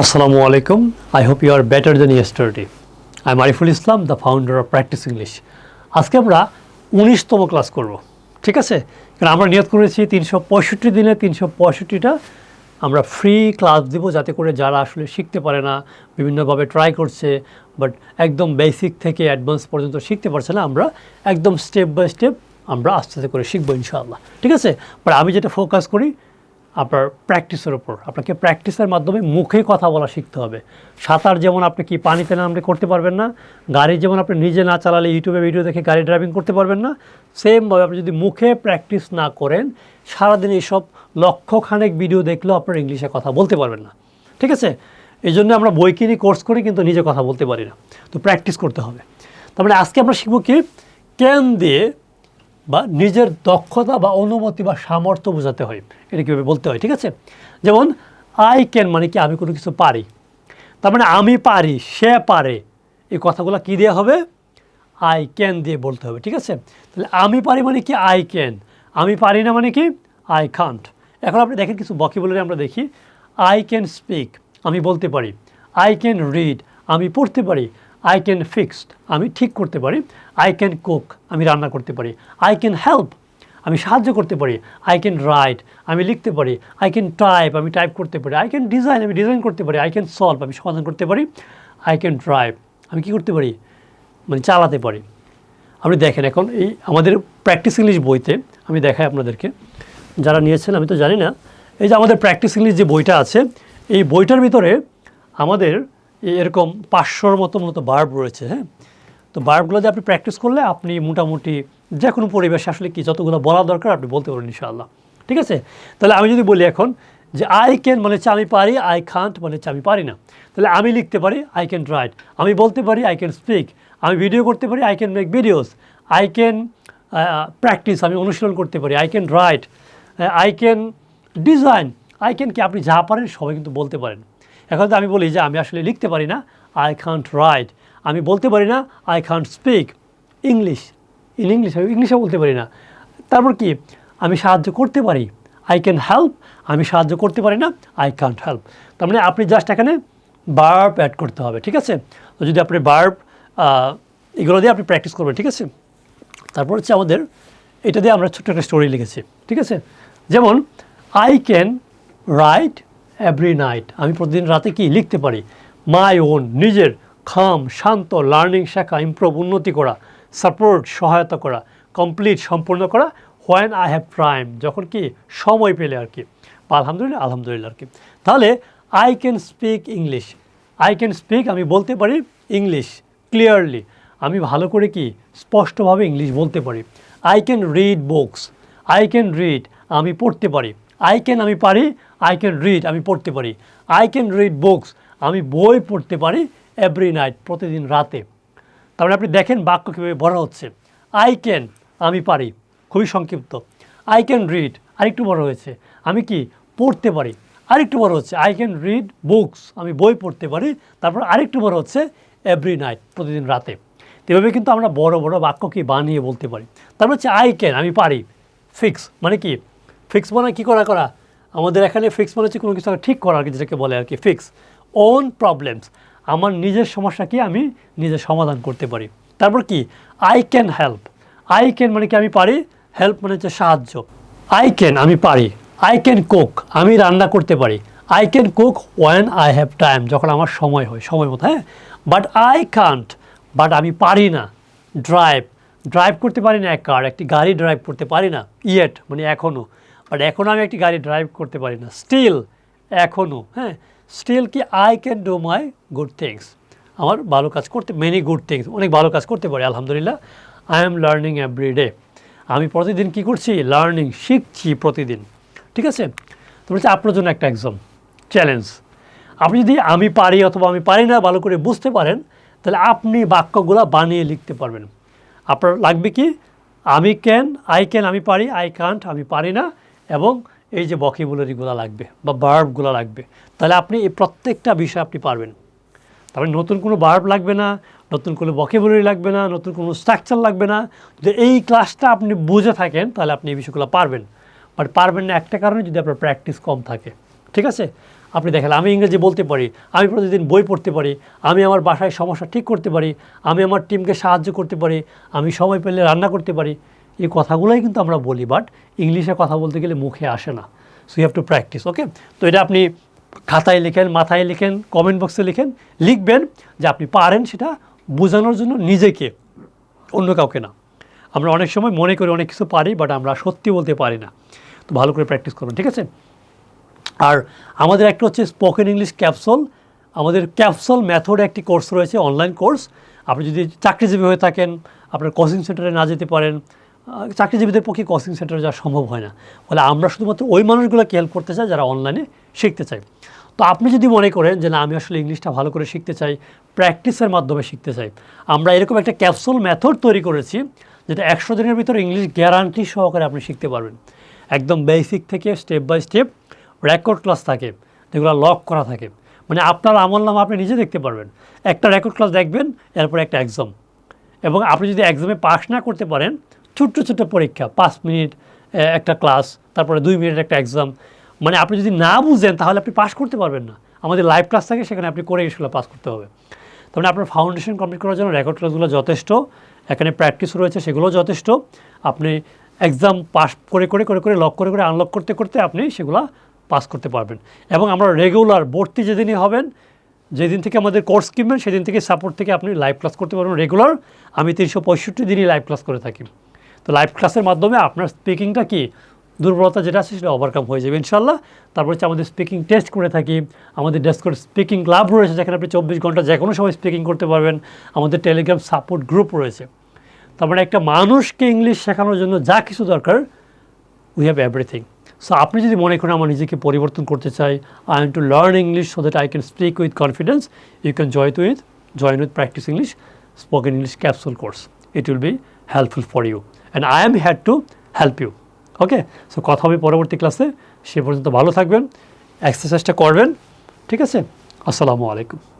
Assalamu alaikum. I hope you are better than yesterday. I am Ariful Islam, the founder of Practice English. আজকে আমরা 19তম class করব। ঠিক আছে? কারণ আমরা নিয়ত করেছি 365 দিনে 365টা আমরা ফ্রি ক্লাস দেব, যাতে করে যারা আসলে শিখতে পারে না, বিভিন্নভাবে ট্রাই করছে বাট একদম বেসিক থেকে অ্যাডভান্স পর্যন্ত শিখতে পারছে না, আমরা একদম স্টেপ বাই স্টেপ আমরা আস্তে আস্তে করে শিখবো ইনশাআল্লাহ। ঠিক আছে? বাট আমি যেটা ফোকাস করি আপনার প্র্যাকটিসের ওপর। আপনাকে প্র্যাকটিসের মাধ্যমে মুখে কথা বলা শিখতে হবে। সাঁতার যেমন আপনি কি পানিতে নামলে করতে পারবেন না, গাড়ি যেমন আপনি নিজে না চালালে ইউটিউবে ভিডিও দেখে গাড়ি ড্রাইভিং করতে পারবেন না, সেমভাবে আপনি যদি মুখে প্র্যাকটিস না করেন, সারাদিন এইসব লক্ষখানেক ভিডিও দেখলেও আপনার ইংলিশে কথা বলতে পারবেন না। ঠিক আছে? এই জন্য আমরা বই কিনি, কোর্স করি, কিন্তু নিজে কথা বলতে পারি না। তো প্র্যাকটিস করতে হবে। তার মানে আজকে আমরা শিখব কি, ক্যান দিয়ে বা নিজের দক্ষতা বা অনুমতি বা সামর্থ্য বোঝাতে হয়, এটা কীভাবে বলতে হয়। ঠিক আছে? যেমন আই ক্যান মানে কি আমি কোনো কিছু পারি, তার মানে আমি পারি, সে পারে, এই কথাগুলো কী দেওয়া হবে, আই ক্যান দিয়ে বলতে হবে। ঠিক আছে? তাহলে আমি পারি মানে কি আই ক্যান, আমি পারি না মানে কি আই কান্ট। এখন আপনি দেখেন কিছু ভোকাবুলারি আমরা দেখি। আই ক্যান স্পিক, আমি বলতে পারি। আই ক্যান রিড, আমি পড়তে পারি। আই ক্যান ফিক্সড, আমি ঠিক করতে পারি। আই ক্যান কুক, আমি রান্না করতে পারি। আই ক্যান হেল্প, আমি সাহায্য করতে পারি। আই ক্যান রাইট, আমি লিখতে পারি। আই ক্যান টাইপ, আমি টাইপ করতে পারি। আই ক্যান ডিজাইন, আমি ডিজাইন করতে পারি। আই ক্যান সলভ, আমি সমাধান করতে পারি। আই ক্যান ড্রাইভ, আমি কী করতে পারি, মানে চালাতে পারি। আপনি দেখেন এখন এই আমাদের প্র্যাকটিস ইংলিশ বইতে আমি দেখাই আপনাদেরকে, যারা নিয়েছেন আমি তো জানি না। এই যে আমাদের প্র্যাকটিস ইংলিশ যে বইটা আছে, এই বইটার ভিতরে আমাদের এরকম 500-র মতো ভার্ব রয়েছে। হ্যাঁ, তো ভার্বগুলো দিয়ে আপনি প্র্যাকটিস করলে আপনি মোটামুটি যে কোনো পরিবেশে আসলে কি যতগুলো বলা দরকার আপনি বলতে পারেন ইনশাআল্লাহ। ঠিক আছে? তাহলে আমি যদি বলি এখন যে আই ক্যান মানে হচ্ছে আমি পারি, আই কান্ট মানে হচ্ছে আমি পারি না। তাহলে আমি লিখতে পারি, আই ক্যান রাইট। আমি বলতে পারি, আই ক্যান স্পিক। আমি ভিডিও করতে পারি, I can make videos. I can practise, আমি অনুশীলন করতে পারি। I can write, I can design. I can কি আপনি যা পারেন সবাই কিন্তু বলতে পারেন। এখন তো আমি বলি যে আমি আসলে লিখতে পারি না, আই কান্ট রাইট। আমি বলতে পারি না, I can't speak English. English আমি ইংলিশে বলতে পারি না। তারপর কি, আমি সাহায্য করতে পারি, আই ক্যান হেল্প। আমি সাহায্য করতে পারি না, আই কান্ট হেল্প। তার মানে আপনি জাস্ট এখানে ভার্ব অ্যাড করতে হবে। ঠিক আছে? তো যদি আপনি ভার্ব এগুলো দিয়ে আপনি প্র্যাকটিস করবেন। ঠিক আছে? তারপর হচ্ছে আমাদের এটা দিয়ে আমরা ছোট্ট একটা স্টোরি লিখেছি। ঠিক আছে? যেমন I can write every night, আমি প্রতিদিন রাতে কি লিখতে পারি। মাই ওন, নিজের। খাম, শান্ত। লার্নিং, শেখা। ইমপ্রুভ, উন্নতি করা। সাপোর্ট, সহায়তা করা। কমপ্লিট, সম্পূর্ণ করা। হোয়েন আই হ্যাভ টাইম, যখন কি সময় পেলে আর কি। বা আলহামদুলিল্লাহ, আলহামদুলিল্লাহ আর কি। তাহলে I can speak English, I can speak আমি বলতে পারি ইংলিশ ক্লিয়ারলি, আমি ভালো করে কি স্পষ্টভাবে ইংলিশ বলতে পারি। I can read books, I can read আমি পড়তে পারি। আই ক্যান আমি পারি, আই ক্যান রিড আমি পড়তে পারি। আই ক্যান রিড বুকস আমি বই পড়তে পারি এভরি নাইট প্রতিদিন রাতে। তারপরে আপনি দেখেন বাক্য কীভাবে ভরা হচ্ছে। আই ক্যান আমি পারি, খুবই সংক্ষিপ্ত। আই ক্যান রিড আরেকটু বড় হয়েছে, আমি কি পড়তে পারি। আরেকটু বড় হচ্ছে আই ক্যান রিড বুকস আমি বই পড়তে পারি। তারপর আরেকটু বড় হচ্ছে এভরি নাইট প্রতিদিন রাতে। এভাবে কিন্তু আমরা বড় বড় বাক্য কি বানিয়ে বলতে পারি। তারপর হচ্ছে আই ক্যান আমি পারি। ফিক্স মানে কি, ফিক্স মানে কী করা আমাদের এখানে ফিক্স মানে হচ্ছে কোনো কিছু ঠিক করা আর কি, যেটাকে বলে আর কি ফিক্স। ওন প্রবলেমস, আমার নিজের সমস্যা কি আমি নিজে সমাধান করতে পারি। তারপর কি I can help, I can মানে কি আমি পারি, হেল্প মানে হচ্ছে সাহায্য। আই ক্যান আমি পারি। আই ক্যান কুক আমি রান্না করতে পারি। I can cook when I have time, যখন আমার সময় হয়, সময় মতো। হ্যাঁ, বাট আই কান্ট বাট আমি পারি না ড্রাইভ, ড্রাইভ করতে পারি না একটি গাড়ি ড্রাইভ করতে পারি না। ইয়েট মানে এখনও, বাট এখনও আমি একটি গাড়ি ড্রাইভ করতে পারি না। স্টিল এখনও। হ্যাঁ, স্টিল কি I can do my good things, আমার ভালো কাজ করতে, মেনি গুড থিংস, অনেক ভালো কাজ করতে পারি আলহামদুলিল্লাহ। I am learning every day, আমি প্রতিদিন কী করছি, লার্নিং শিখছি প্রতিদিন। ঠিক আছে? তো হচ্ছে আপনার জন্য একটা এক্সাম চ্যালেঞ্জ। আপনি যদি আমি পারি অথবা আমি পারি না ভালো করে বুঝতে পারেন, তাহলে আপনি বাক্যগুলো বানিয়ে লিখতে পারবেন। আপনার লাগবে কি, আমি ক্যান, আই ক্যান আমি পারি, আই কান্ট আমি পারি না, এবং এই যে ভোকাবুলারিগুলো লাগবে বা ভার্বগুলো লাগবে। তাহলে আপনি এই প্রত্যেকটা বিষয় আপনি পারবেন। তারপরে নতুন কোনো ভার্ব লাগবে না, নতুন কোনো ভোকাবুলারি লাগবে না, নতুন কোনো স্ট্রাকচার লাগবে না। যদি এই ক্লাসটা আপনি বুঝে থাকেন তাহলে আপনি এই বিষয়গুলো পারবেন। বাট পারবেন না একটা কারণে, যদি আপনার প্র্যাকটিস কম থাকে। ঠিক আছে? আপনি দেখেন আমি ইংরেজি বলতে পারি, আমি প্রতিদিন বই পড়তে পারি, আমি আমার বাসায় সমস্যা ঠিক করতে পারি, আমি আমার টিমকে সাহায্য করতে পারি, আমি সময় পেলে রান্না করতে পারি, এই কথাগুলোই কিন্তু আমরা বলি, বাট ইংলিশে কথা বলতে গেলে মুখে আসে না। So you have to practice, okay? তো এটা আপনি খাতায় লিখেন, মাথায় লিখেন, কমেন্ট বক্সে লিখবেন যে আপনি পারেন, সেটা বোঝানোর জন্য নিজেকে, অন্য কাউকে না। আমরা অনেক সময় মনে করি অনেক কিছু পারি, বাট আমরা সত্যি বলতে পারি না। তো ভালো করে প্র্যাকটিস করবেন, ঠিক আছে? আর আমাদের একটা হচ্ছে স্পোকেন ইংলিশ ক্যাপসুল, আমাদের ক্যাপসুল মেথড একটি কোর্স রয়েছে, অনলাইন কোর্স। আপনি যদি চাকরিজীবী হয়ে থাকেন, আপনার কোচিং সেন্টারে না যেতে পারেন, চাকরিজীবীদের পক্ষে কোচিং সেন্টারে যাওয়া সম্ভব হয় না, বলে আমরা শুধুমাত্র ওই মানুষগুলোকে হেল্প করতে চাই যারা অনলাইনে শিখতে চায়। তো আপনি যদি মনে করেন যে না, আমি আসলে ইংলিশটা ভালো করে শিখতে চাই, প্র্যাকটিসের মাধ্যমে শিখতে চাই, আমরা এরকম একটা ক্যাপসুল মেথড তৈরি করেছি, যেটা 100 দিনের ভিতরে ইংলিশ গ্যারান্টি সহকারে আপনি শিখতে পারবেন। একদম বেসিক থেকে step by step record class থাকে, যেগুলো লক করা থাকে, মানে আপনার আমলনামা আপনি নিজে দেখতে পারবেন। একটা রেকর্ড ক্লাস দেখবেন, এরপর একটা এক্সাম, এবং আপনি যদি এক্সামে পাস না করতে পারেন, ছোট্ট ছোট্ট পরীক্ষা, 5 মিনিট একটা ক্লাস, তারপরে 2 মিনিট একটা এক্সাম, মানে আপনি যদি না বুঝেন তাহলে আপনি পাস করতে পারবেন না। আমাদের লাইভ ক্লাস থাকে, সেখানে আপনি করে সেগুলো পাস করতে হবে। তার মানে আপনার ফাউন্ডেশন কমপ্লিট করার জন্য রেকর্ড ক্লাসগুলো যথেষ্ট, এখানে প্র্যাকটিস রয়েছে, সেগুলো যথেষ্ট। আপনি এক্সাম পাস করে করে করে করে লক করে করে আনলক করতে করতে আপনি সেগুলো পাস করতে পারবেন। এবং আমরা রেগুলার ভর্তি যেদিনই হবেন, যেদিন থেকে আমাদের কোর্স কিনবেন, সেদিন থেকে সাপোর্ট থেকে আপনি লাইভ ক্লাস করতে পারবেন রেগুলার। আমি 365 দিনই লাইভ ক্লাস করে থাকি। তো লাইভ ক্লাসের মাধ্যমে আপনার স্পিকিংটা কি, দুর্বলতা যেটা আছে সেটা ওভারকাম হয়ে যাবে ইনশাল্লাহ। তারপর হচ্ছে আমাদের স্পিকিং টেস্ট করে থাকি, আমাদের ডেস্কোর স্পিকিং ক্লাব রয়েছে, যেখানে আপনি 24 ঘন্টা যে কোনো সময় স্পিকিং করতে পারবেন, আমাদের টেলিগ্রাম সাপোর্ট গ্রুপ রয়েছে। তার মানে একটা মানুষকে ইংলিশ শেখানোর জন্য যা কিছু দরকার, উই হ্যাভ এভরিথিং। সো আপনি যদি মনে করেন আমার নিজেকে পরিবর্তন করতে চাই, I want to learn English so that I can speak with confidence, you can join with practice English spoken English capsule course. It will be helpful for you and I am here to help you, okay? So কথা হবে পরবর্তী ক্লাসে, সে পর্যন্ত ভালো থাকবেন, এক্সারসাইজটা করবেন, ঠিক আছে? আসসালামু আলাইকুম।